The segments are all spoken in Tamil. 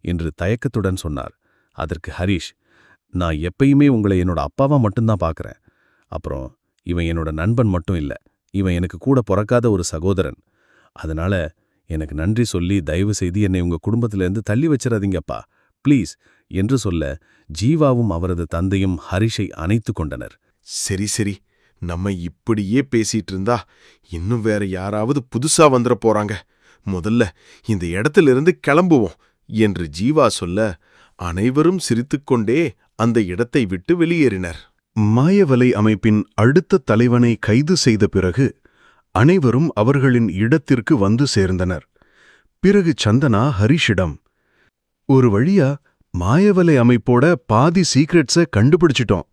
என்று தயக்கத்துடன் சொன்னார். அதற்கு ஹரிஷ், நான் எப்பயுமே உங்களை என்னோட அப்பாவா மட்டும்தான் பார்க்கறேன். அப்புறம் இவன் என்னோட நண்பன் மட்டும் இல்ல, இவன் எனக்கு கூட பிறக்காத ஒரு சகோதரன். அதனால எனக்கு நன்றி சொல்லி தயவு செய்து என்னை உங்க குடும்பத்திலேருந்து தள்ளி வச்சிடாதீங்கப்பா, ப்ளீஸ் என்று சொல்ல ஜீவாவும் அவரது தந்தையும் ஹரிஷை அணைத்து கொண்டனர். சரி சரி, நம்ம இப்படியே பேசிட்டு இருந்தா இன்னும் வேற யாராவது புதுசா வந்துட போறாங்க. முதல்ல இந்த இடத்திலிருந்து கிளம்புவோம் என்று ஜீவா சொல்ல அனைவரும் சிரித்துக்கொண்டே அந்த இடத்தை விட்டு வெளியேறினர். மாயவலை அமைப்பின் அடுத்த தலைவனை கைது செய்த பிறகு அனைவரும் அவர்களின் இடத்திற்கு வந்து சேர்ந்தனர். பிறகு சந்தனா ஹரிஷிடம், ஒரு வழியா மாயவலை அமைப்போட பாதி சீக்ரெட்ஸை கண்டுபிடிச்சிட்டோம்.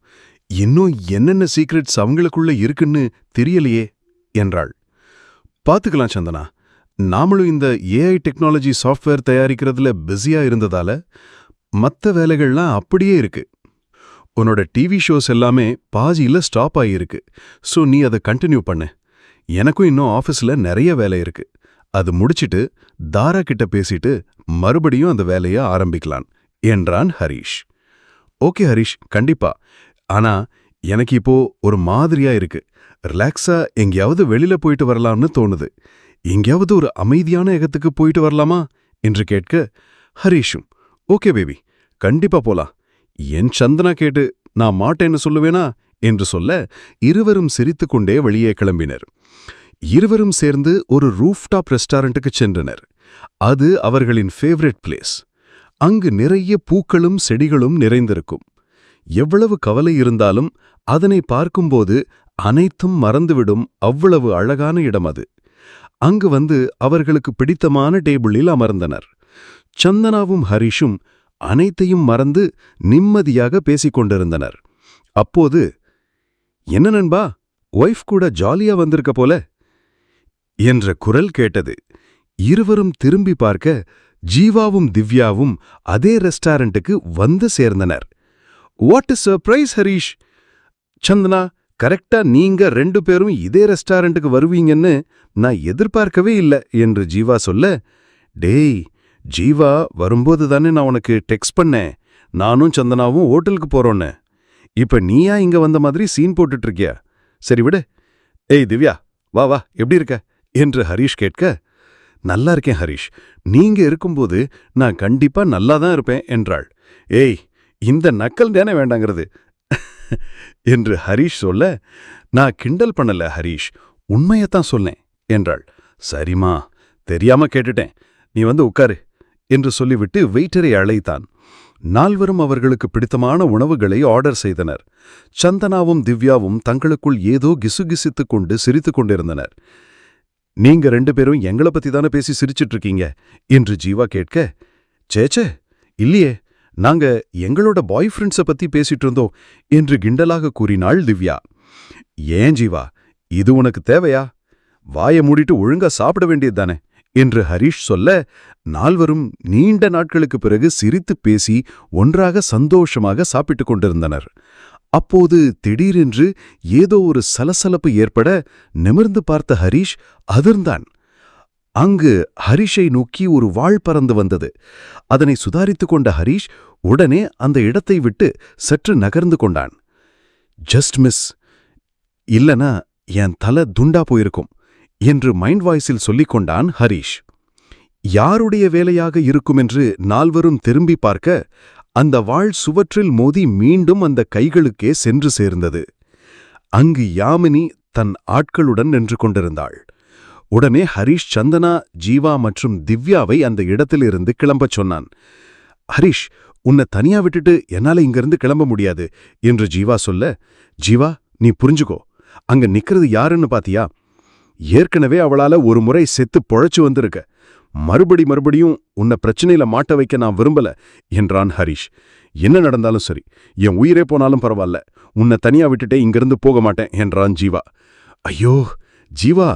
இன்னும் என்னென்ன சீக்ரெட்ஸ் அவங்களுக்குள்ள இருக்குன்னு தெரியலையே என்றாள். பாத்துக்கலாம் சந்தனா, நாமளும் இந்த ஏஐ டெக்னாலஜி சாஃப்ட்வேர் தயாரிக்கிறதுல பிஸியா இருந்ததால மற்ற வேலைகள்லாம் அப்படியே இருக்கு. உன்னோட டிவி ஷோஸ் எல்லாமே பாதியில ஸ்டாப் ஆகியிருக்கு. ஸோ நீ அதை கண்டினியூ பண்ணு. எனக்கும் இன்னும் ஆஃபீஸில் நிறைய வேலை இருக்கு. அது முடிச்சிட்டு தாரா கிட்ட பேசிட்டு மறுபடியும் அந்த வேலையை ஆரம்பிக்கலாம் என்றான் ஹரிஷ். ஓகே ஹரிஷ், கண்டிப்பா. ஆனா எனக்கு இப்போ ஒரு மாதிரியா இருக்கு. ரிலாக்ஸா எங்கேயாவது வெளியில போயிட்டு வரலாம்னு தோணுது. எங்கேயாவது ஒரு அமைதியான இடத்துக்கு போயிட்டு வரலாமா என்று கேட்க ஹரிஷும், ஓகே பேபி, கண்டிப்பா போலாம். என் சந்தனா கேட்டு நான் மாட்டேன்னு சொல்லுவேனா என்று சொல்ல இருவரும் சிரித்துக்கொண்டே வெளியே கிளம்பினர். இருவரும் சேர்ந்து ஒரு ரூஃப்டாப் ரெஸ்டாரண்ட்டுக்கு சென்றனர். அது அவர்களின் ஃபேவரட் பிளேஸ். அங்கு நிறைய பூக்களும் செடிகளும் நிறைந்திருக்கும். எவ்வளவு கவலை இருந்தாலும் அதனை பார்க்கும்போது அனைத்தும் மறந்துவிடும் அவ்வளவு அழகான இடம் அது. அங்கு வந்து அவர்களுக்கு பிடித்தமான டேபிளில் அமர்ந்தனர். சந்தனாவும் ஹரிஷும் அனைத்தையும் மறந்து நிம்மதியாக பேசிக் கொண்டிருந்தனர். அப்போது, என்ன நண்பா, ஒய்ஃப் கூட ஜாலியா வந்திருக்க போல என்ற குரல் கேட்டது. இருவரும் திரும்பி பார்க்க ஜீவாவும் திவ்யாவும் அதே ரெஸ்டாரண்ட்டுக்கு வந்து சேர்ந்தனர். What is surprise Harish! Chandana, கரெக்டா நீங்க 2 பேரும் இதே ரெஸ்டாரண்ட்டுக்கு வருவீங்கன்னு நான் எதிர்பார்க்கவே இல்லை என்று ஜீவா சொல்ல, டேய் ஜீவா, வரும்போது தானே நான் உனக்கு டெக்ஸ்ட் பண்ணேன், நானும் சந்தனாவும் ஹோட்டலுக்கு போறோன்னு. இப்ப நீயா இங்க வந்த மாதிரி சீன் போட்டுட்டு இருக்கியா? சரி விடு. ஏய் திவ்யா, வா வா, எப்படி இருக்க என்று ஹரிஷ் கேட்க, நல்லா இருக்கேன் ஹரிஷ், நீங்க இருக்கும்போது நான் கண்டிப்பா நல்லாதான் இருப்பேன் என்றாள். ஏய், இந்த நக்கல் தானே வேண்டாங்கிறது என்று ஹரிஷ் சொல்ல, நான் கிண்டல் பண்ணல ஹரிஷ், உண்மையத்தான் சொன்னேன் என்றாள். சரிமா, தெரியாம கேட்டுட்டேன், நீ வந்து உட்காரு என்று சொல்லிவிட்டு வெயிட்டரை அழைத்தான். நால்வரும் அவர்களுக்கு பிடித்தமான உணவுகளை ஆர்டர் செய்தனர். சந்தனாவும் திவ்யாவும் தங்களுக்குள் ஏதோ கிசுகிசித்துக் கொண்டு சிரித்துக் கொண்டிருந்தனர். நீங்க 2 பேரும் எங்களை பத்தி தானே பேசி சிரிச்சிட்டு இருக்கீங்க என்று ஜீவா கேட்க, சேச்சே இல்லையே, நாங்க எங்களோட பாய் ஃப்ரெண்ட்ஸை பத்தி பேசிட்டு இருந்தோம் என்று கிண்டலாக கூறினாள் திவ்யா. ஏன் ஜீவா, இது உனக்கு தேவையா? வாயை மூடிட்டு ஒழுங்கா சாப்பிட வேண்டியதுதானே என்று ஹரிஷ் சொல்ல, நால்வரும் நீண்ட நாட்களுக்கு பிறகு சிரித்து பேசி ஒன்றாக சந்தோஷமாக சாப்பிட்டுக் கொண்டிருந்தனர். அப்போது திடீரென்று ஏதோ ஒரு சலசலப்பு ஏற்பட நிமிர்ந்து பார்த்த ஹரிஷ் அதிர்ந்தான். அங்கு ஹரிஷை நோக்கி ஒரு வாள் பறந்து வந்தது. அதனை சுதாரித்துக் கொண்ட ஹரிஷ் உடனே அந்த இடத்தை விட்டு சற்று நகர்ந்து கொண்டான். ஜஸ்ட் மிஸ், இல்லனா என் தலை துண்டா போயிருக்கும் என்று மைண்ட் வாய்ஸில் சொல்லிக் கொண்டான் ஹரிஷ். யாருடைய வேலையாக இருக்குமென்று நால்வரும் திரும்பி பார்க்க அந்த வாள் சுவற்றில் மோதி மீண்டும் அந்த கைகளுக்கே சென்று சேர்ந்தது. அங்கு யாமினி தன் ஆட்களுடன் நின்று கொண்டிருந்தாள். உடனே ஹரிஷ் சந்தனா, ஜீவா மற்றும் திவ்யாவை அந்த இடத்திலிருந்து கிளம்பச் சொன்னான். ஹரிஷ், உன்னை தனியா விட்டுட்டு என்னால இங்கிருந்து கிளம்ப முடியாது என்று ஜீவா சொல்ல, ஜீவா நீ புரிஞ்சுக்கோ, அங்க நிக்கிறது யாருன்னு பாத்தியா? ஏற்கனவே அவளால ஒரு முறை செத்து பொழைச்சு வந்திருக்க. மறுபடியும் உன்னை பிரச்சனையில மாட்ட வைக்க நான் விரும்பல என்றான் ஹரிஷ். என்ன நடந்தாலும் சரி, என் உயிரே போனாலும் பரவாயில்ல, உன்னை தனியா விட்டுட்டே இங்கிருந்து போக மாட்டேன் என்றான் ஜீவா. ஐயோ ஜீவா,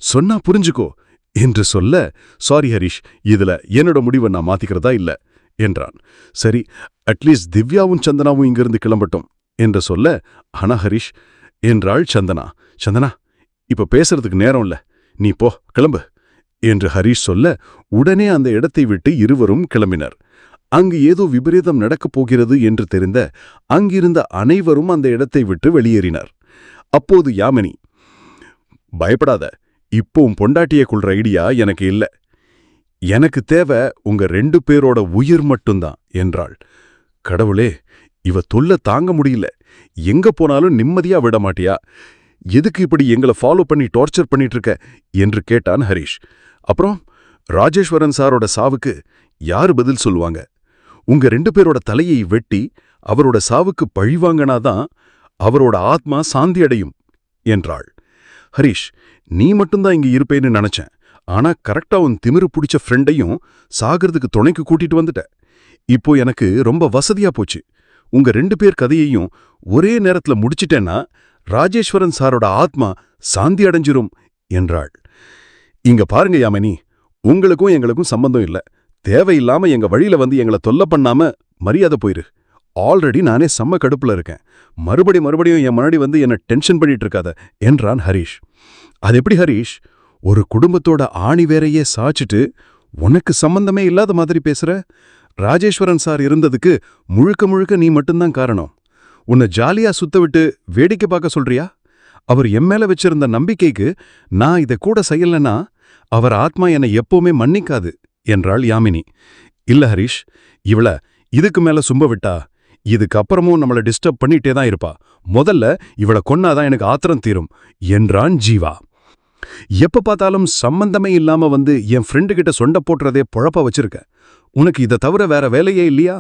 சொன்னா புரிஞ்சுக்கோ என்று சொல்ல, சாரி ஹரிஷ், இதுல என்னோட முடிவை நான் மாத்திக்கிறதா இல்ல என்றான். சரி, அட்லீஸ்ட் திவ்யாவும் சந்தனாவும் இங்கிருந்து கிளம்பட்டும் என்று சொல்ல, ஆனா ஹரிஷ் என்றாள் சந்தனா. சந்தனா, இப்ப பேசுறதுக்கு நேரம் இல்ல, நீ போ, கிளம்பு என்று ஹரிஷ் சொல்ல, உடனே அந்த இடத்தை விட்டு இருவரும் கிளம்பினர். அங்கு ஏதோ விபரீதம் நடக்கப் போகிறது என்று தெரிந்த அங்கிருந்த அனைவரும் அந்த இடத்தை விட்டு வெளியேறினர். அப்போது யாமினி, பயப்படாத, இப்போ உன் பொண்டாட்டியை கொள்ற ஐடியா எனக்கு இல்ல. எனக்கு தேவை உங்க 2 பேரோட உயிர் மட்டும்தான் என்றாள். கடவுளே, இவ தொல்லை தாங்க முடியல. எங்க போனாலும் நிம்மதியா விட மாட்டியா? எதுக்கு இப்படி எங்களை ஃபாலோ பண்ணி டார்ச்சர் பண்ணிட்டு இருக்க என்று கேட்டான் ஹரிஷ். அப்புறம் ராஜேஸ்வரன் சாரோட சாவுக்கு யாரு பதில் சொல்லுவாங்க? உங்க 2 பேரோட தலையை வெட்டி அவரோட சாவுக்கு பழிவாங்கனாதான் அவரோட ஆத்மா சாந்தி அடையும் என்றாள். ஹரிஷ், நீ மட்டும்தான் இங்க இருப்பேன்னு நினைச்சேன். ஆனா கரெக்டா உன் திமிரு பிடிச்ச ஃப்ரெண்டையும் சாகிறதுக்கு துணைக்கு கூட்டிட்டு வந்துட்ட. இப்போ எனக்கு ரொம்ப வசதியா போச்சு. உங்க 2 பேர் கதையையும் ஒரே நேரத்துல முடிச்சிட்டேன்னா ராஜேஸ்வரன் சாரோட ஆத்மா சாந்தி அடைஞ்சிரும் என்றாள். இங்க பாருங்க யாமினி, உங்களுக்கும் எங்களுக்கும் சம்பந்தம் இல்ல. தேவையில்லாம எங்க வழியில வந்து எங்களை தொல்லை பண்ணாம மரியாதை போயிரு. ஆல்ரெடி நானே செம்ம கடுப்புல இருக்கேன். மறுபடியும் என் முன்னாடி வந்து என்ன டென்ஷன் பண்ணிட்டு இருக்காத என்றான் ஹரிஷ். அது எப்படி ஹரிஷ், ஒரு குடும்பத்தோட ஆணி வேறையே சாச்சிட்டு உனக்கு சம்பந்தமே இல்லாத மாதிரி பேசுற? ராஜேஸ்வரன் சார் இருந்ததுக்கு முழுக்க நீ மட்டும்தான் காரணம். உன்னை ஜாலியா சுத்த விட்டு வேடிக்கை பார்க்க சொல்றியா? அவர் எம்மேல வச்சிருந்த நம்பிக்கைக்கு நான் இதை கூட செய்யலன்னா அவர் ஆத்மா என்னை எப்பவுமே மன்னிக்காது என்றாள் யாமினி. இல்ல ஹரிஷ், இவள இதுக்கு மேல சும்ப விட்டா இதுக்கப்புறமும் நம்மளை டிஸ்டர்ப் பண்ணிட்டே தான் இருப்பா. முதல்ல இவளை கொன்னாதான் எனக்கு ஆத்திரம் தீரும் என்றான் ஜீவா. எப்ப பார்த்தாலும் சம்பந்தமே இல்லாம வந்து என் ஃப்ரெண்டு கிட்ட சொண்ட போட்டுறதே பொழப்ப வச்சிருக்க. உனக்கு இதை தவிர வேற வேலையே இல்லையா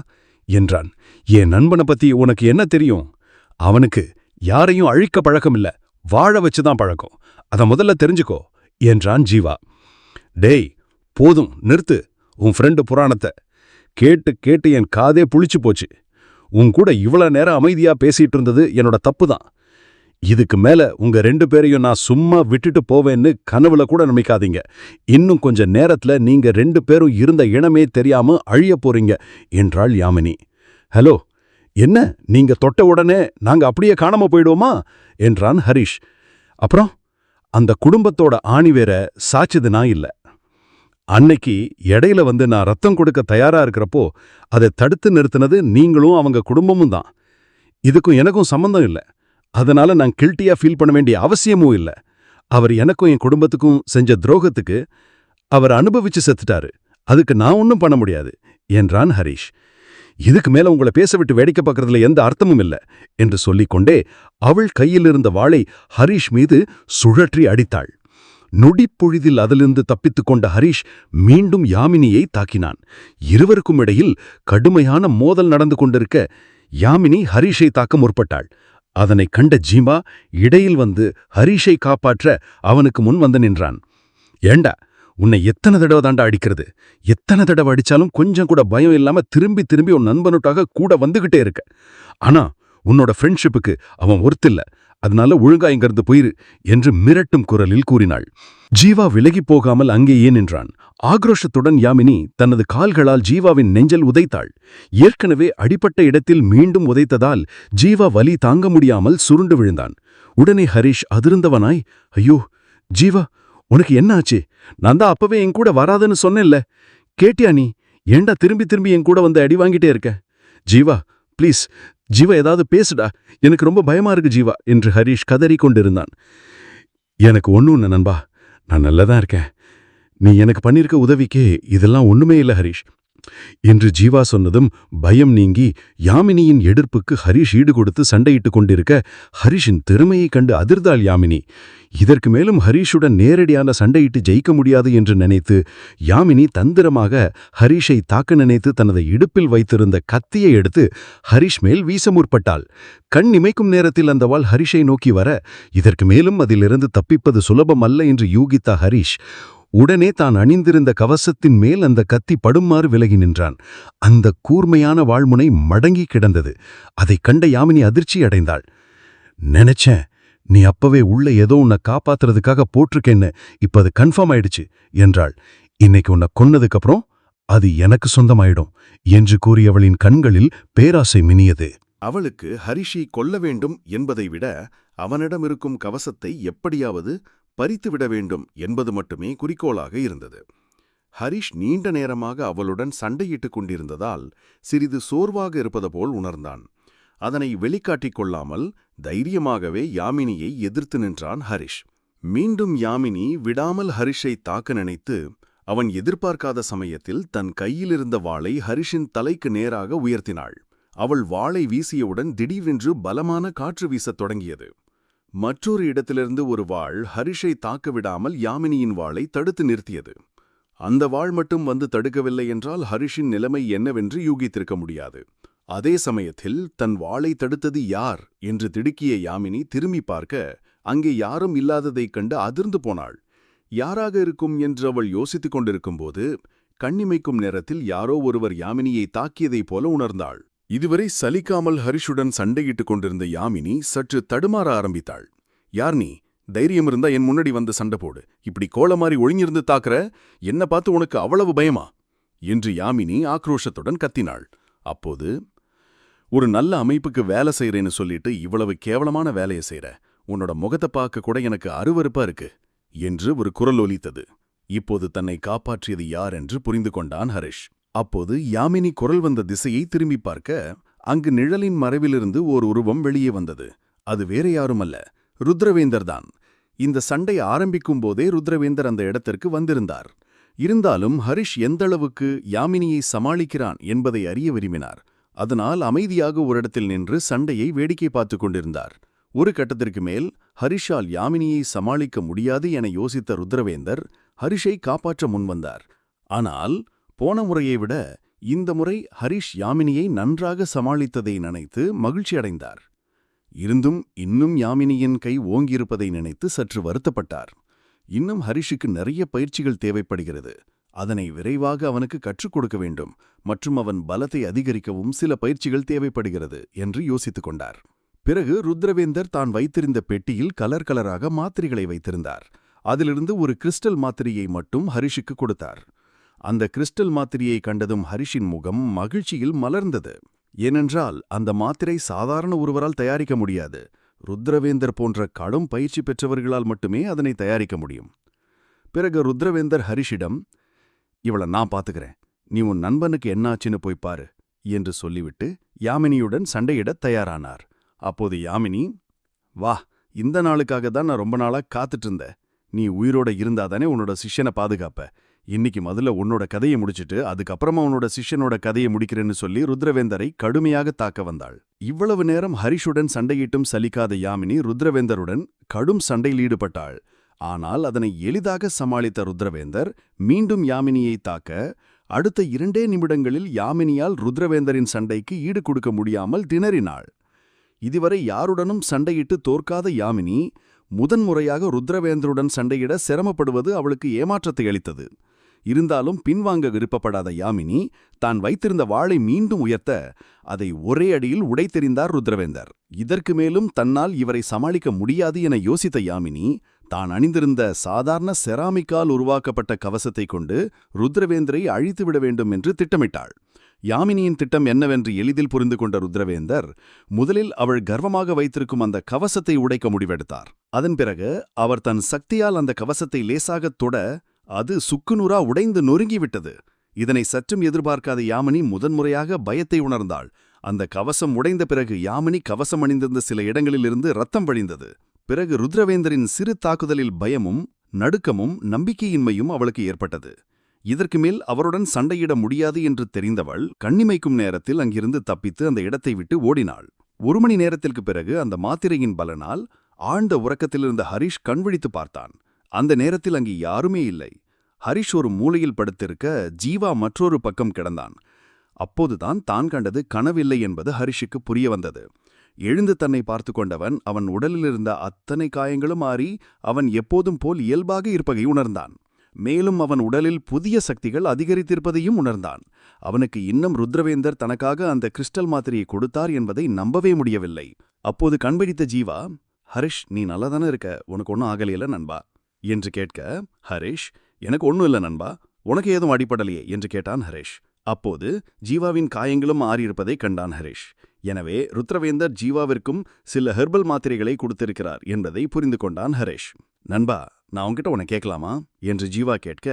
என்றான். என் நண்பனை பத்தி உனக்கு என்ன தெரியும்? அவனுக்கு யாரையும் அழிக்க பழக்கம் இல்ல, வாழ வச்சுதான் பழக்கம். அத முதல்ல தெரிஞ்சுக்கோ என்றான் ஜீவா. டேய், போதும் நிறுத்து உன் ஃப்ரெண்டு புராணத்தை. கேட்டு என் காதே புளிச்சு போச்சு. உன் கூட இவ்வளவு நேரம் அமைதியா பேசிட்டு இருந்தது என்னோட தப்பு தான். இதுக்கு மேல உங்க 2 பேரையும் நான் சும்மா விட்டுட்டு போவேன்னு கனவுல கூட நினைக்காதீங்க. இன்னும் கொஞ்ச நேரத்துல நீங்க 2 பேரும் இருந்த இனமே தெரியாம அழிய போறீங்க என்றாள் யாமினி. ஹலோ, என்ன நீங்க தொட்ட உடனே நாங்க அப்படியே காணாம போயிடுவோமா என்றான் ஹரிஷ். அப்புறம் அந்த குடும்பத்தோட ஆணி வேற சாச்சது நான் இல்ல. அன்னைக்கு இடையில வந்து நான் ரத்தம் கொடுக்க தயாரா இருக்கிறப்போ அதை தடுத்து நிறுத்தினது நீங்களும் அவங்க குடும்பமும் தான். இதுக்கும் எனக்கும் சம்பந்தம் இல்லை. அதனால நான் கில்ட்டியா ஃபீல் பண்ண வேண்டிய அவசியமும் இல்லை. அவர் எனக்கும் என் குடும்பத்துக்கும் செஞ்ச துரோகத்துக்கு அவர் அனுபவிச்சு செத்துட்டாரு. அதுக்கு நான் ஒன்றும் பண்ண முடியாது என்றான் ஹரிஷ். இதுக்கு மேல உங்களை பேச விட்டு வேடிக்கை பார்க்கறதுல எந்த அர்த்தமும் இல்லை என்று சொல்லிக்கொண்டே அவள் கையில் இருந்த வாளை ஹரிஷ் மீது சுழற்றி அடித்தாள். நொடிப்பொழுதில் அதிலிருந்து தப்பித்துக் கொண்ட ஹரிஷ் மீண்டும் யாமினியை தாக்கினான். இருவருக்கும் இடையில் கடுமையான மோதல் நடந்து கொண்டிருக்க யாமினி ஹரிஷை தாக்க முற்பட்டாள். அதனை கண்ட ஜீவா இடையில் வந்து ஹரிஷை காப்பாற்ற அவனுக்கு முன் வந்து நின்றான். ஏண்டா, உன்னை எத்தனை தடவை தாண்டா அடிக்கிறது? எத்தனை தடவை அடிச்சாலும் கொஞ்சம் கூட பயம் இல்லாம திரும்பி உன் நண்பனுட்டாக கூட வந்துகிட்டே இருக்க. ஆனா உன்னோட ஃப்ரெண்ட்ஷிப்புக்கு அவன் ஒருத்தில்ல. அதனால ஒழுங்கா இங்கிருந்து போயிரு என்று மிரட்டும் குரலில் கூறினாள். ஜீவா விலகி போகாமல் அங்கேயே நின்றான். ஆக்ரோஷத்துடன் யாமினி தனது கால்களால் ஜீவாவின் நெஞ்சல் உதைத்தாள். ஏற்கனவே அடிபட்ட இடத்தில் மீண்டும் உதைத்ததால் ஜீவா வலி தாங்க முடியாமல் சுருண்டு விழுந்தான். உடனே ஹரிஷ் அதிர்ந்தவனாய், ஐயோ ஜீவா, உனக்கு என்ன ஆச்சு? நான் தான் அப்பவே என் கூட வராதுன்னு சொன்னேன்ல, கேட்டியா நீ? ஏண்டா திரும்பி என் கூட வந்து அடி வாங்கிட்டே இருக்க? ஜீவா ப்ளீஸ், ஜீவா ஏதாவது பேசுடா, எனக்கு ரொம்ப பயமா இருக்கு ஜீவா என்று ஹரிஷ் கதறி கொண்டிருந்தான். எனக்கு ஒன்றும் இல்லை நண்பா, நான் நல்லதான் இருக்கேன். நீ எனக்கு பண்ணிருக்க உதவிக்கே இதெல்லாம் ஒண்ணுமே இல்லை ஹரிஷ் என்று ஜீவா சொன்னதும் பயம் நீங்கி யாமினியின் எதிர்ப்புக்கு ஹரிஷ் ஈடு கொடுத்து சண்டையிட்டு கொண்டிருக்க ஹரிஷின் திறமையைக் கண்டு அதிர்ந்தாள் யாமினி. இதற்கு மேலும் ஹரிஷுடன் நேரடியான சண்டையிட்டு ஜெயிக்க முடியாது என்று நினைத்து யாமினி தந்திரமாக ஹரிஷை தாக்க நினைத்து தனது இடுப்பில் வைத்திருந்த கத்தியை எடுத்து ஹரிஷ் மேல் வீச முற்பட்டாள். கண் இமைக்கும் நேரத்தில் அந்த வாள் ஹரிஷை நோக்கி வர இதற்கு மேலும் அதிலிருந்து தப்பிப்பது சுலபமல்ல என்று யூகித்த ஹரிஷ் உடனே தான் அணிந்திருந்த கவசத்தின் மேல் அந்த கத்தி படுமாறு விலகி நின்றான். அந்த கூர்மையான வாழ்முனை மடங்கி கிடந்தது. அதைக் கண்ட யாமினி அதிர்ச்சி அடைந்தாள். நினைச்சேன், நீ அப்பவே உள்ள ஏதோ உன்னை காப்பாத்துறதுக்காக போட்டிருக்கேன்னு, இப்ப அது கன்ஃபார்ம் ஆயிடுச்சு என்றாள். இன்னைக்கு உன்னை கொன்னதுக்கப்புறம் அது எனக்கு சொந்தமாயிடும் என்று கூறியவளின் கண்களில் பேராசை மினியது. அவளுக்கு ஹரிஷை கொல்ல வேண்டும் என்பதை விட அவனிடம் இருக்கும் கவசத்தை எப்படியாவது பறித்துவிட வேண்டும் என்பது மட்டுமே குறிக்கோளாக இருந்தது. ஹரிஷ் நீண்ட நேரமாக அவளுடன் சண்டையிட்டுக் கொண்டிருந்ததால் சிறிது சோர்வாக இருப்பது போல் உணர்ந்தான். அதனை வெளிக்காட்டிக் கொள்ளாமல் தைரியமாகவே யாமினியை எதிர்த்து நின்றான் ஹரிஷ். மீண்டும் யாமினி விடாமல் ஹரிஷை தாக்க நினைத்து அவன் எதிர்பார்க்காத சமயத்தில் தன் கையிலிருந்த வாளை ஹரிஷின் தலைக்கு நேராக உயர்த்தினாள். அவள் வாளை வீசியவுடன் திடீரென்று பலமான காற்று வீசத் தொடங்கியது. மற்றொரு இடத்திலிருந்து ஒரு வாள் ஹரிஷை தாக்க விடாமல் யாமினியின் வாளை தடுத்து நிறுத்தியது. அந்த வாள் மட்டும் வந்து தடுக்கவில்லை என்றால் ஹரிஷின் நிலைமை என்னவென்று யூகித்திருக்க முடியாது. அதே சமயத்தில் தன் வாளை தடுத்தது யார் என்று திடுக்கிய யாமினி திரும்பி பார்க்க அங்கே யாரும் இல்லாததைக் கண்டு அதிர்ந்து போனாள். யாராக இருக்கும் என்று அவள் யோசித்துக் கொண்டிருக்கும்போது கண்ணிமைக்கும் நேரத்தில் யாரோ ஒருவர் யாமினியை தாக்கியதைப் போல உணர்ந்தாள். இதுவரை சலிக்காமல் ஹரிஷுடன் சண்டையிட்டுக் கொண்டிருந்த யாமினி சற்று தடுமாற ஆரம்பித்தாள். யார் நீ? தைரியம் இருந்தா என் முன்னாடி வந்து சண்டை போடு. இப்படி கோளமாரி ஒழிஞ்சிருந்து தாக்குற, என்ன பார்த்து உனக்கு அவ்வளவு பயமா என்று யாமினி ஆக்ரோஷத்துடன் கத்தினாள். அப்போது, ஒரு நல்ல அமைப்புக்கு வேலை செய்யறேன்னு சொல்லிட்டு இவ்வளவு கேவலமான வேலையை செய்யற, உன்னோட முகத்தை பார்க்க கூட எனக்கு அருவருப்பா இருக்கு என்று ஒரு குரல் ஒலித்தது. இப்போது தன்னை காப்பாற்றியது யார் என்று புரிந்து கொண்டான் ஹரிஷ். அப்போது யாமினி குரல் வந்த திசையை திரும்பி பார்க்க அங்கு நிழலின் மறைவிலிருந்து ஓர் உருவம் வெளியே வந்தது. அது வேற யாருமல்ல, ருத்ரவேந்தர்தான். இந்த சண்டை ஆரம்பிக்கும் போதே ருத்ரவேந்தர் அந்த இடத்திற்கு வந்திருந்தார். இருந்தாலும் ஹரிஷ் எந்தளவுக்கு யாமினியை சமாளிக்கிறான் என்பதை அறிய விரும்பினார். அதனால் அமைதியாக ஒரு இடத்தில் நின்று சண்டையை வேடிக்கை பார்த்துக் கொண்டிருந்தார். ஒரு கட்டத்திற்கு மேல் ஹரிஷால் யாமினியை சமாளிக்க முடியாது என யோசித்த ருத்ரவேந்தர் ஹரிஷை காப்பாற்ற முன்வந்தார். ஆனால் போன முறையை விட இந்த முறை ஹரிஷ் யாமினியை நன்றாக சமாளித்ததை நினைத்து மகிழ்ச்சியடைந்தார். இருந்தும் இன்னும் யாமினியின் கை ஓங்கியிருப்பதை நினைத்து சற்று வருத்தப்பட்டார். இன்னும் ஹரிஷுக்கு நிறைய பயிற்சிகள் தேவைப்படுகிறது. அதனை விரைவாக அவனுக்கு கற்றுக் கொடுக்க வேண்டும் மற்றும் அவன் பலத்தை அதிகரிக்கவும் சில பயிற்சிகள் தேவைப்படுகிறது என்று யோசித்துக் கொண்டார். பிறகு ருத்ரவேந்தர் தான் வைத்திருந்த பெட்டியில் கலர் கலராக மாத்திரைகளை வைத்திருந்தார். அதிலிருந்து ஒரு கிறிஸ்டல் மாத்திரையை மட்டும் ஹரிஷுக்கு கொடுத்தார். அந்த கிறிஸ்டல் மாத்திரையை கண்டதும் ஹரிஷின் முகம் மகிழ்ச்சியில் மலர்ந்தது. ஏனென்றால் அந்த மாத்திரை சாதாரண ஒருவரால் தயாரிக்க முடியாது. ருத்ரவேந்தர் போன்ற கடும் பயிற்சி பெற்றவர்களால் மட்டுமே அதனை தயாரிக்க முடியும். பிறகு ருத்ரவேந்தர் ஹரிஷிடம், இவளை நான் பாத்துக்கிறேன், நீ உன் நண்பனுக்கு என்னாச்சுன்னு போய் பாரு என்று சொல்லிவிட்டு யாமினியுடன் சண்டையிடத் தயாரானார். அப்போது யாமினி, வா, இந்த நாளுக்காக தான் நான் ரொம்ப நாளா காத்துட்டு இருந்தேன். நீ உயிரோட இருந்தாதானே உன்னோட சிஷ்யனை பாதுகாப்ப. இன்னைக்கு முதல்ல உன்னோட கதையை முடிச்சிட்டு அதுக்கப்புறமா உன்னோட சிஷ்யனோட கதையை முடிக்கிறேன்னு சொல்லி ருத்ரவேந்தரை கடுமையாக தாக்க வந்தாள். இவ்வளவு நேரம் ஹரிஷுடன் சண்டையிட்டும் சலிக்காத யாமினி ருத்ரவேந்தருடன் கடும் சண்டையில் ஈடுபட்டாள். ஆனால் அதனை எளிதாக சமாளித்த ருத்ரவேந்தர் மீண்டும் யாமினியை தாக்க அடுத்த 2 நிமிடங்களில் யாமினியால் ருத்ரவேந்தரின் சண்டைக்கு ஈடு கொடுக்க முடியாமல் திணறினாள். இதுவரை யாருடனும் சண்டையிட்டு தோற்காத யாமினி முதன்முறையாக ருத்ரவேந்தருடன் சண்டையிட சிரமப்படுவது அவளுக்கு ஏமாற்றத்தை அளித்தது. இருந்தாலும் பின்வாங்க விருப்பப்படாத யாமினி தான் வைத்திருந்த வாளை மீண்டும் உயர்த்த அதை ஒரே அடியில் உடைத்தெறிந்தார் ருத்ரவேந்தர். இதற்கு மேலும் தன்னால் இவரை சமாளிக்க முடியாது என யோசித்த யாமினி தான் அணிந்திருந்த சாதாரண செராமிக்கால் உருவாக்கப்பட்ட கவசத்தை கொண்டு ருத்ரவேந்தரை அழித்துவிட வேண்டும் என்று திட்டமிட்டாள். யாமினியின் திட்டம் என்னவென்று எளிதில் புரிந்து கொண்ட ருத்ரவேந்தர் முதலில் அவள் கர்வமாக வைத்திருக்கும் அந்த கவசத்தை உடைக்க முடிவெடுத்தார். அதன் பிறகு அவர் தன் சக்தியால் அந்த கவசத்தை லேசாகத் தொட அது சுக்குநூறா உடைந்து நொறுங்கிவிட்டது. இதனை சற்றும் எதிர்பார்க்காத யாமினி முதன்முறையாக பயத்தை உணர்ந்தாள். அந்த கவசம் உடைந்த பிறகு யாமினி கவசம் அணிந்திருந்த சில இடங்களிலிருந்து ரத்தம் வழிந்தது. பிறகு ருத்ரவேந்தரின் சிறு தாக்குதலில் பயமும் நடுக்கமும் நம்பிக்கையின்மையும் அவளுக்கு ஏற்பட்டது. இதற்கு மேல் அவருடன் சண்டையிட முடியாது என்று தெரிந்தவள் கண்ணிமைக்கும் நேரத்தில் அங்கிருந்து தப்பித்து அந்த இடத்தை விட்டு ஓடினாள். 1 மணி நேரத்திற்கு பிறகு அந்த மாத்திரையின் பலனால் ஆழ்ந்த உறக்கத்திலிருந்த ஹரிஷ் கண்விழித்து பார்த்தான். அந்த நேரத்தில் அங்கே யாருமே இல்லை. ஹரிஷ் ஒரு மூலையில் படுத்திருக்க ஜீவா மற்றொரு பக்கம் கிடந்தான். அப்போதுதான் தான் கண்டது கனவில்லை என்பது ஹரிஷுக்கு புரிய வந்தது. எழுந்து தன்னை பார்த்து கொண்டவன் அவன் உடலிலிருந்த அத்தனை காயங்களும் மாறி அவன் எப்போதும் போல் இயல்பாக இருப்பதை உணர்ந்தான். மேலும் அவன் உடலில் புதிய சக்திகள் அதிகரித்திருப்பதையும் உணர்ந்தான். அவனுக்கு இன்னும் ருத்ரவேந்தர் தனக்காக அந்த கிறிஸ்டல் மாத்திரையை கொடுத்தார் என்பதை நம்பவே முடியவில்லை. அப்போது கண்பிடித்த ஜீவா, ஹரிஷ், நீ நல்லாதானே இருக்க, உனக்கு ஒன்றும் ஆகலையில நண்பா என்று கேட்க, ஹரிஷ், எனக்கு ஒன்றும் இல்லை நண்பா, உனக்கு ஏதும் அடிப்படலையே என்று கேட்டான் ஹரிஷ். அப்போது ஜீவாவின் காயங்களும் ஆறியிருப்பதை கண்டான் ஹரிஷ். எனவே ருத்ரவேந்தர் ஜீவாவிற்கும் சில ஹெர்பல் மாத்திரைகளை கொடுத்திருக்கிறார் என்பதை புரிந்து கொண்டான் ஹரிஷ். நண்பா, நான் உன்கிட்ட உன்னை கேட்கலாமா என்று ஜீவா கேட்க,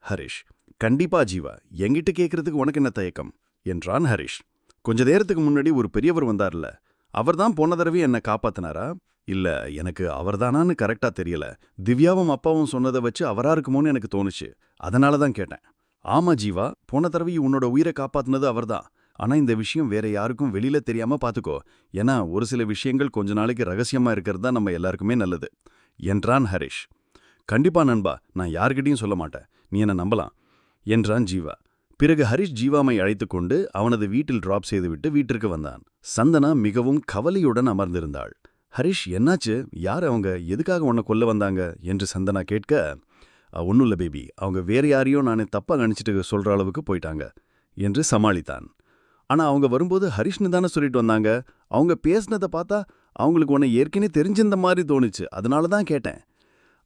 ஹரிஷ், கண்டிப்பா ஜீவா, என்கிட்ட கேட்கறதுக்கு உனக்கு என்ன தயக்கம் என்றான் ஹரிஷ். கொஞ்ச நேரத்துக்கு முன்னாடி ஒரு பெரியவர் வந்தார்ல, அவர்தான் போன தடவை என்ன காப்பாத்தினாரா? இல்ல, எனக்கு அவர்தானான்னு கரெக்டா தெரியல. திவ்யாவும் அப்பாவும் சொன்னதை வச்சு அவரா இருக்குமோன்னு எனக்கு தோணுச்சு. அதனால தான் கேட்டேன். ஆமா ஜீவா, போன தடவை உன்னோட உயிரை காப்பாத்துனது அவர்தான். ஆனா இந்த விஷயம் வேற யாருக்கும் வெளியில தெரியாம பாத்துக்கோ. ஏன்னா ஒரு சில விஷயங்கள் கொஞ்ச நாளைக்கு ரகசியமா இருக்கிறது தான் நம்ம எல்லாருக்குமே நல்லது என்றான் ஹரிஷ். கண்டிப்பா நண்பா, நான் யார்கிட்டயும் சொல்ல மாட்டேன். நீ என்ன நம்பலாம் என்றான் ஜீவா. பிறகு ஹரிஷ் ஜீவாமை அழைத்துக்கொண்டு அவனது வீட்டில் டிராப் செய்துவிட்டு வீட்டிற்கு வந்தான். சந்தனா மிகவும் கவலையுடன் அமர்ந்திருந்தாள். ஹரிஷ், என்னாச்சு? யார் அவங்க? எதுக்காக உன்னை கொல்ல வந்தாங்க என்று சந்தனா கேட்க, ஒன்னும் பேபி, அவங்க வேற யாரையும் நான் தப்பா நினைச்சிட்டு சொல்ற அளவுக்கு போயிட்டாங்க என்று சமாளித்தான். ஆனா அவங்க வரும்போது ஹரிஷ்னு தானே சொல்லிட்டு வந்தாங்க. அவங்க பேசினதை பார்த்தா அவங்களுக்கு உன்னை ஏற்கனவே தெரிஞ்சிருந்த மாதிரி தோணுச்சு. அதனால தான் கேட்டேன்.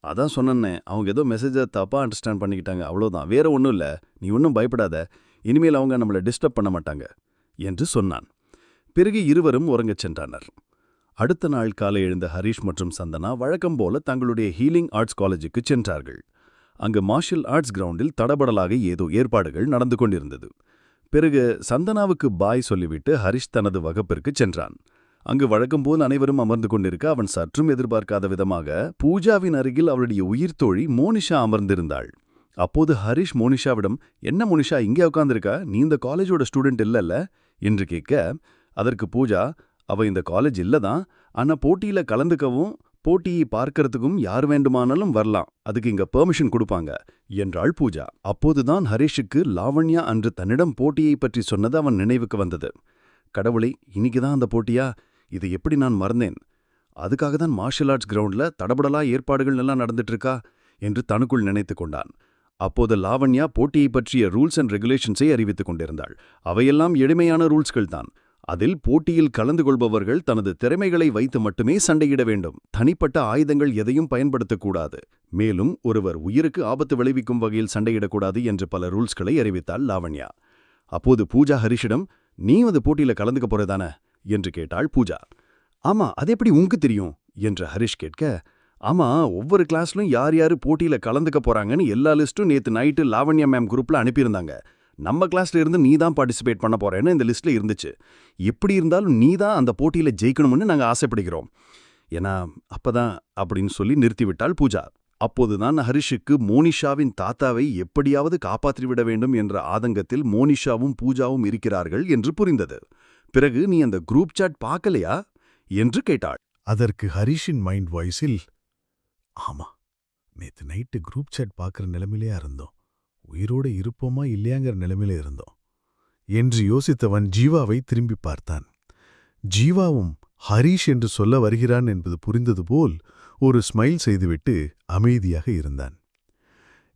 அதான் சொன்னேன்னே, அவங்க ஏதோ மெசேஜை தப்பா அண்டர்ஸ்டாண்ட் பண்ணிக்கிட்டாங்க, அவ்வளோதான், வேற ஒன்றும் இல்லை. நீ ஒன்றும் பயப்படாத, இனிமேல் அவங்க நம்மளை டிஸ்டர்ப் பண்ண மாட்டாங்க என்று சொன்னான். பிறகு இருவரும் உறங்கச் சென்றனர். அடுத்த நாள் காலை எழுந்த ஹரிஷ் மற்றும் சந்தனா வழக்கம் போல தங்களுடைய ஹீலிங் ஆர்ட்ஸ் காலேஜுக்கு சென்றார்கள். அங்கு மார்ஷல் ஆர்ட்ஸ் கிரவுண்டில் தடபடலாக ஏதோ ஏற்பாடுகள் நடந்து கொண்டிருந்தது. பிறகு சந்தனாவுக்கு பாய் சொல்லிவிட்டு ஹரிஷ் தனது வகுப்பிற்கு சென்றான். அங்கு வழக்கம்போல் அனைவரும் அமர்ந்து கொண்டிருக்க அவன் சற்றும் எதிர்பார்க்காத விதமாக பூஜாவின் அருகில் அவளுடைய உயிர் தோழி மோனிஷா அமர்ந்திருந்தாள். அப்போது ஹரிஷ் மோனிஷாவிடம், என்ன மோனிஷா இங்கே உட்காந்துருக்கா, நீ இந்த காலேஜோட ஸ்டூடெண்ட் இல்லல்ல என்று கேட்க, அதற்கு பூஜா, அவ இந்த காலேஜ் இல்லதான், ஆனா போட்டியில கலந்துக்கவும் போட்டியை பார்க்கறதுக்கும் யார் வேண்டுமானாலும் வரலாம், அதுக்கு இங்க பெர்மிஷன் கொடுப்பாங்க என்றாள் பூஜா. அப்போதுதான் ஹரிஷுக்கு லாவண்யா அன்று தன்னிடம் போட்டியை பற்றி சொன்னது அவன் நினைவுக்கு வந்தது. கடவுளை, இன்னைக்குதான் அந்த போட்டியா? இதை எப்படி நான் மறந்தேன்? அதுக்காக தான் மார்ஷல் ஆர்ட்ஸ் கிரவுண்ட்ல தடபடலா ஏற்பாடுகள் எல்லாம் நடந்துட்டு இருக்கா என்று தனக்குள் நினைத்து கொண்டான். அப்போது லாவண்யா போட்டியை பற்றிய ரூல்ஸ் அண்ட் ரெகுலேஷன்ஸை அறிவித்துக் கொண்டிருந்தாள். அவையெல்லாம் எளிமையான ரூல்ஸ்கள் தான். அதில் போட்டியில் கலந்து கொள்பவர்கள் தனது திறமைகளை வைத்து மட்டுமே சண்டையிட வேண்டும். தனிப்பட்ட ஆயுதங்கள் எதையும் பயன்படுத்தக்கூடாது. மேலும் ஒருவர் உயிருக்கு ஆபத்து விளைவிக்கும் வகையில் சண்டையிடக்கூடாது என்று பல ரூல்ஸ்களை அறிவித்தாள் லாவண்யா. அப்போது பூஜா ஹரிஷிடம், நீ அந்த போட்டியில கலந்துக்க போறதானே என்று கேட்டாள் பூஜா. ஆமா, அது எப்படி உங்களுக்கு தெரியும் என்று ஹரிஷ் கேட்க, ஆமா, ஒவ்வொரு கிளாஸ்லும் யார் யாரு போட்டியில கலந்துக்க போறாங்கன்னு எல்லா லிஸ்ட்டும் நேத்து நைட்டு லாவண்யா மேம் குரூப்ல அனுப்பியிருந்தாங்க. நம்ம கிளாஸ்ல இருந்து நீ தான் பார்ட்டிசிபேட் பண்ண போறேன்னு இந்த லிஸ்ட்ல இருந்துச்சு. எப்படி இருந்தாலும் நீ தான் அந்த போட்டியில ஜெயிக்கணும்னு நாங்க ஆசைப்படுகிறோம். ஏன்னா அப்பதான் அப்படின்னு சொல்லி நிறுத்திவிட்டாள் பூஜா. அப்போதுதான் ஹரிஷுக்கு மோனிஷாவின் தாத்தாவை எப்படியாவது காப்பாற்றிவிட வேண்டும் என்ற ஆதங்கத்தில் மோனிஷாவும் பூஜாவும் இருக்கிறார்கள் என்று புரிந்தது. பிறகு, நீ அந்த குரூப் சாட் பார்க்கலையா என்று கேட்டாள். அதற்கு ஹரிஷின் மைண்ட் வாய்ஸில், ஆமா, நேத்து நைட்டு குரூப் சாட் பார்க்குற நிலைமையிலே இருந்தோம், உயிரோடு இருப்போமா இல்லையாங்கிற நிலைமையில இருந்தோம் என்று யோசித்தவன் ஜீவாவை திரும்பி பார்த்தான். ஜீவாவும் ஹரிஷ் என்று சொல்ல வருகிறான் என்பது புரிந்தது போல் ஒரு ஸ்மைல் செய்துவிட்டு அமைதியாக இருந்தான்.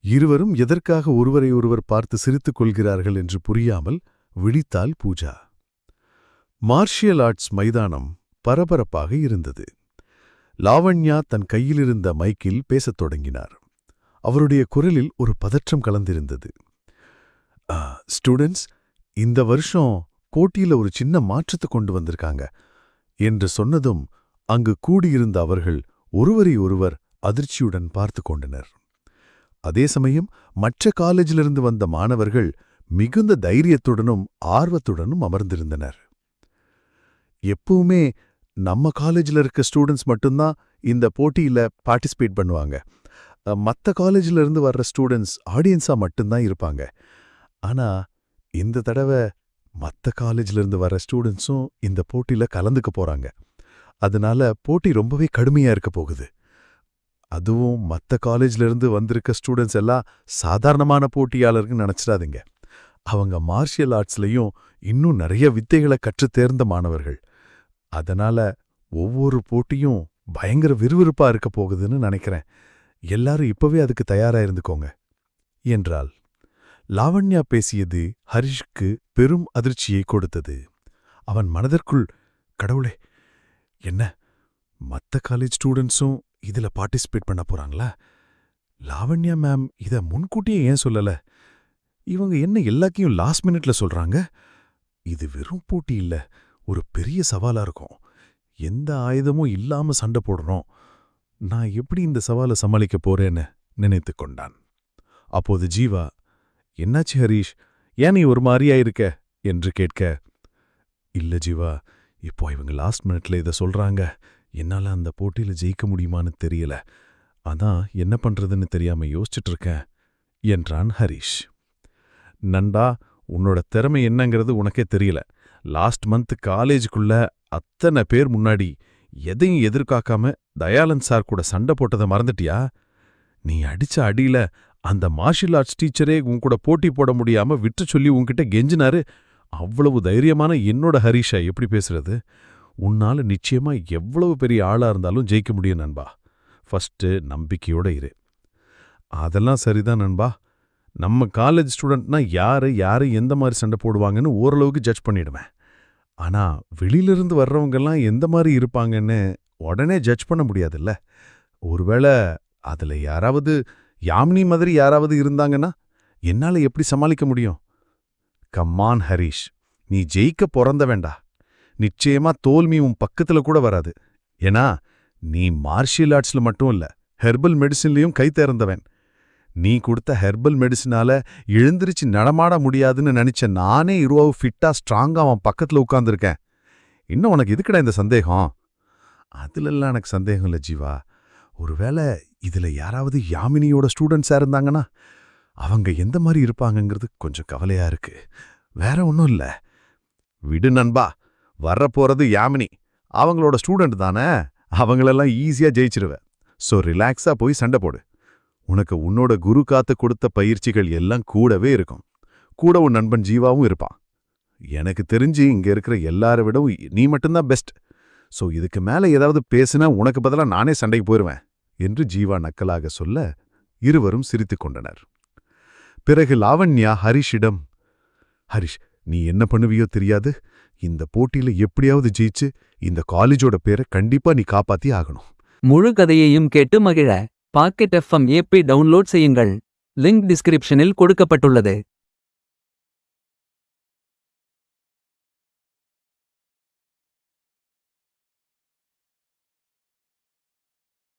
இருவரும் எதற்காக ஒருவரை ஒருவர் பார்த்து சிரித்துக் கொள்கிறார்கள் என்று புரியாமல் விழித்தாள் பூஜா. மார்ஷியல் ஆர்ட்ஸ் மைதானம் பரபரப்பாக இருந்தது. லாவண்யா தன் கையிலிருந்த மைக்கில் பேசத் தொடங்கினார். அவருடைய குரலில் ஒரு பதற்றம் கலந்திருந்தது. ஸ்டூடெண்ட்ஸ், இந்த வருஷம் போட்டியில ஒரு சின்ன மாற்றத்தை கொண்டு வந்திருக்காங்க என்று சொன்னதும் அங்கு கூடியிருந்த அவர்கள் ஒருவரை ஒருவர் அதிர்ச்சியுடன் பார்த்து கொண்டனர். அதே சமயம் மற்ற காலேஜிலிருந்து வந்த மாணவர்கள் மிகுந்த தைரியத்துடனும் ஆர்வத்துடனும் அமர்ந்திருந்தனர். எப்பவுமே நம்ம காலேஜில் இருக்க ஸ்டூடெண்ட்ஸ் மட்டும்தான் இந்த போட்டியில பார்ட்டிசிபேட் பண்ணுவாங்க. மற்ற காலேஜில் இருந்து வர்ற ஸ்டூடெண்ட்ஸ் ஆடியன்ஸா மட்டும்தான் இருப்பாங்க. ஆனா இந்த தடவை மற்ற காலேஜில் இருந்து வர்ற ஸ்டூடெண்ட்ஸும் இந்த போட்டியில கலந்துக்க போறாங்க. அதனால போட்டி ரொம்பவே கடுமையா இருக்க போகுது. அதுவும் மற்ற காலேஜில் இருந்து வந்திருக்க ஸ்டூடெண்ட்ஸ் எல்லாம் சாதாரணமான போட்டியாளர்கள் நினைச்சிடாதீங்க. அவங்க மார்ஷியல் ஆர்ட்ஸ்லயும் இன்னும் நிறைய வித்தைகளை கற்றுத் தேர்ந்த மாணவர்கள். அதனால ஒவ்வொரு போட்டியும் பயங்கர விறுவிறுப்பா இருக்க போகுதுன்னு நினைக்கிறேன். எல்லாரும் இப்பவே அதுக்கு தயாரா இருந்துக்கோங்க என்றாள். லாவண்யா பேசியது ஹரிஷ்க்கு பெரும் அதிர்ச்சியை கொடுத்தது. அவன் மனதிற்குள், கடவுளே, என்ன மத்த காலேஜ் ஸ்டூடெண்ட்ஸும் இதுல பார்ட்டிசிபேட் பண்ண போறாங்களா? லாவண்யா மேம் இத முன்கூட்டியே ஏன் சொல்லல? இவங்க என்ன எல்லாத்தையும் லாஸ்ட் மினிட்ல சொல்றாங்க? இது வெறும் போட்டி இல்ல, ஒரு பெரிய சவாலா இருக்கும். எந்த ஆயுதமும் இல்லாம சண்டை போடணும். நான் எப்படி இந்த சவாலை சமாளிக்க போறேன்னு நினைத்து கொண்டான். அப்போது ஜீவா, என்னாச்சு ஹரீஷ், ஏன் நீ ஒரு மாதிரியா இருக்க என்று கேட்க, இல்ல ஜீவா, இப்போ இவங்க லாஸ்ட் மினிட்ல இத சொல்றாங்க. என்னால அந்த போட்டியில ஜெயிக்க முடியுமான்னு தெரியல. அதான் என்ன பண்றதுன்னு தெரியாம யோசிச்சுட்டு இருக்கேன் என்றான் ஹரீஷ். நண்பா, உன்னோட திறமை என்னங்கிறது உனக்கே தெரியல. லாஸ்ட் மந்த் காலேஜுக்குள்ள அத்தனை பேர் முன்னாடி எதையும் எதிர்காக்காம தயானந்த் சார் கூட சண்டை போட்டதை மறந்துட்டியா? நீ அடிச்ச அடியில அந்த மார்ஷியல் ஆர்ட்ஸ் டீச்சரே உன் கூட போட்டி போட முடியாம விட்டு சொல்லி உன்கிட்ட கெஞ்சினாரு. அவ்வளவு தைரியமான என்னோட ஹரீஷா எப்படி பேசுறது? உன்னால நிச்சயமா எவ்வளவு பெரிய ஆளா இருந்தாலும் ஜெயிக்க முடியும் நண்பா. ஃபர்ஸ்ட் நம்பிக்கையோட இரு. அதெல்லாம் சரிதான் நண்பா. நம்ம காலேஜ் ஸ்டூடெண்ட்னா யாரு எந்த மாதிரி சண்டை போடுவாங்கன்னு ஓரளவுக்கு ஜட்ஜ் பண்ணிடுவேன். ஆனா வெளியிலிருந்து வர்றவங்கெல்லாம் எந்த மாதிரி இருப்பாங்கன்னு உடனே ஜட்ஜ் பண்ண முடியாதுல்ல. ஒருவேளை அதுல யாராவது யாமினி மாதிரி யாராவது இருந்தாங்கன்னா என்னால எப்படி சமாளிக்க முடியும்? கம்மான் ஹரீஷ், நீ ஜெயிக்க பொறந்த வேண்டா. நிச்சயமா தோல்வி உன் பக்கத்துல கூட வராது. ஏன்னா நீ மார்ஷியல் ஆர்ட்ஸ்ல மட்டும் இல்ல, ஹெர்பல் மெடிசின்லயும் கை தேர்ந்தவன். நீ கொடுத்த ஹெர்பல் மெடிசினால எழுந்திருச்சு நடமாட முடியாதுன்னு நினைச்ச நானே இருவாவு ஃபிட்டா ஸ்ட்ராங்கா அவன் பக்கத்துல உட்கார்ந்துருக்கேன். இன்னும் உனக்கு எதுக்குடா இந்த சந்தேகம்? அதுலெல்லாம் எனக்கு சந்தேகம் இல்ல ஜீவா. ஒருவேளை இதுல யாராவது யாமினியோட ஸ்டூடெண்ட்ஸா இருந்தாங்கன்னா அவங்க எந்த மாதிரி இருப்பாங்கங்கிறது கொஞ்சம் கவலையா இருக்கு. வேற ஒன்றும் இல்ல. விடு நண்பா, வரப்போறது யாமினி, அவங்களோட ஸ்டூடெண்ட் தானே. அவங்களெல்லாம் ஈஸியா ஜெயிச்சிருவேன். ஸோ ரிலாக்ஸா போய் சண்டை போடு. உனக்கு உன்னோட குரு காத்து கொடுத்த பயிற்சிகள் எல்லாம் கூடவே இருக்கும். கூட உன் நண்பன் ஜீவாவும் இருப்பான். எனக்கு தெரிஞ்சு இங்க இருக்கிற எல்லாரை விடவும் நீ மட்டும்தான் பெஸ்ட். ஸோ இதுக்கு மேல ஏதாவது பேசுனா உனக்கு பதிலா நானே சண்டைக்கு போயிருவேன் என்று ஜீவா நக்கலாக சொல்ல இருவரும் சிரித்துக் கொண்டனர். பிறகு லாவண்யா ஹரிஷிடம், ஹரிஷ், நீ என்ன பண்ணுவியோ தெரியாது. இந்த போட்டியில எப்படியாவது ஜெயிச்சு இந்த காலேஜோட பேரை கண்டிப்பா நீ காப்பாத்தி ஆகணும். முழு கதையையும் கேட்டு மகிழ பாக்கெட் FM ஏபி டவுன்லோட் செய்யுங்கள். லிங்க் டிஸ்கிரிப்ஷனில் கொடுக்கப்பட்டுள்ளது.